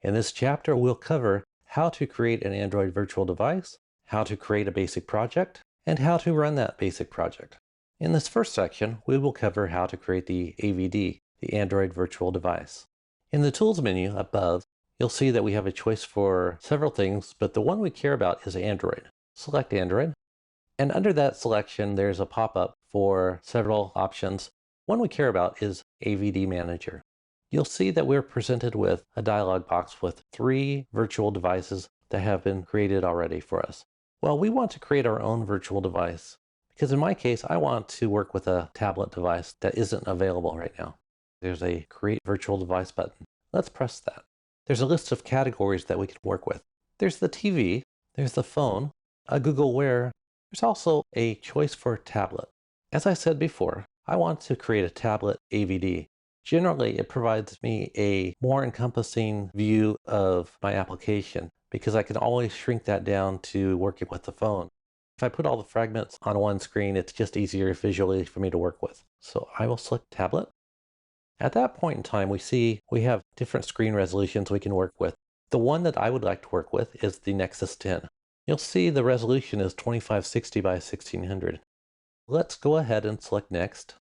In this chapter, we'll cover how to create an Android virtual device, how to create a basic project, and how to run that basic project. In this first section, we will cover how to create the AVD, the Android virtual device. In the Tools menu above, you'll see that we have a choice for several things, but the one we care about is Android. Select Android, and under that selection, there's a pop-up for several options. One we care about is AVD Manager. You'll see that we're presented with a dialog box with 3 virtual devices that have been created already for us. Well, we want to create our own virtual device because in my case, I want to work with a tablet device that isn't available right now. There's a Create Virtual Device button. Let's press that. There's a list of categories that we can work with. There's the TV, there's the phone, a Google Wear. There's also a choice for tablet. As I said before, I want to create a tablet AVD. Generally, it provides me a more encompassing view of my application because I can always shrink that down to working with the phone. If I put all the fragments on one screen, it's just easier visually for me to work with. So I will select tablet. At that point in time, we see we have different screen resolutions we can work with. The one that I would like to work with is the Nexus 10. You'll see the resolution is 2560 by 1600. Let's go ahead and select Next.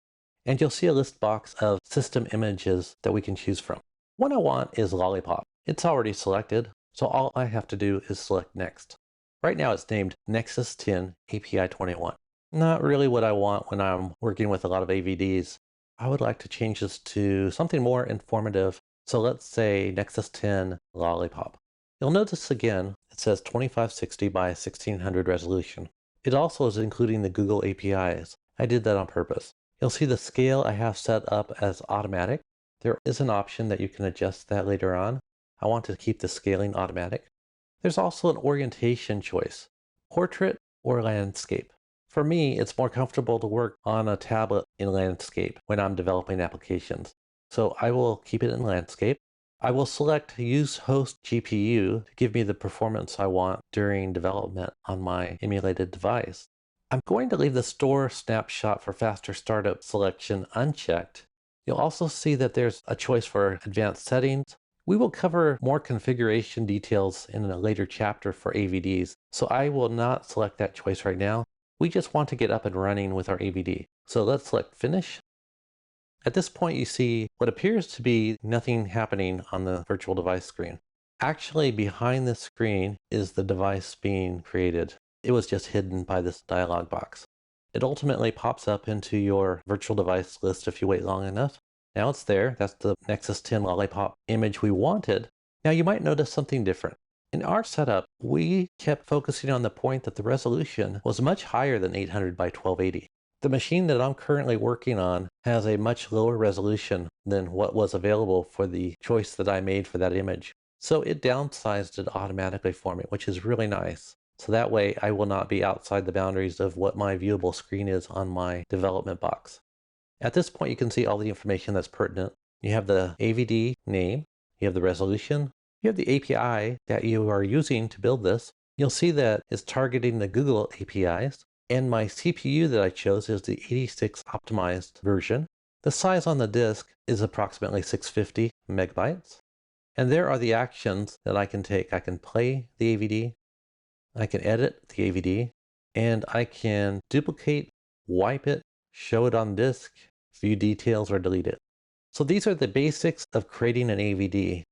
And you'll see a list box of system images that we can choose from. One I want is Lollipop. It's already selected, so all I have to do is select Next. Right now it's named Nexus 10 API 21. Not really what I want when I'm working with a lot of AVDs. I would like to change this to something more informative. So let's say Nexus 10 Lollipop. You'll notice again, it says 2560 by 1600 resolution. It also is including the Google APIs. I did that on purpose. You'll see the scale I have set up as automatic. There is an option that you can adjust that later on. I want to keep the scaling automatic. There's also an orientation choice, portrait or landscape. For me, it's more comfortable to work on a tablet in landscape when I'm developing applications. So I will keep it in landscape. I will select Use Host GPU to give me the performance I want during development on my emulated device. I'm going to leave the Store Snapshot for Faster Startup selection unchecked. You'll also see that there's a choice for Advanced Settings. We will cover more configuration details in a later chapter for AVDs, so I will not select that choice right now. We just want to get up and running with our AVD. So let's select Finish. At this point, you see what appears to be nothing happening on the virtual device screen. Actually, behind this screen is the device being created. It was just hidden by this dialog box. It ultimately pops up into your virtual device list if you wait long enough. Now it's there. That's the Nexus 10 Lollipop image we wanted. Now you might notice something different. In our setup, we kept focusing on the point that the resolution was much higher than 800 by 1280. The machine that I'm currently working on has a much lower resolution than what was available for the choice that I made for that image. So it downsized it automatically for me, which is really nice. So that way I will not be outside the boundaries of what my viewable screen is on my development box. At this point, you can see all the information that's pertinent. You have the AVD name, you have the resolution, you have the API that you are using to build this. You'll see that it's targeting the Google APIs, and my CPU that I chose is the 86 optimized version. The size on the disk is approximately 650 megabytes. And there are the actions that I can take. I can play the AVD, I can edit the AVD, and I can duplicate, wipe it, show it on disk, view details, or delete it. So these are the basics of creating an AVD.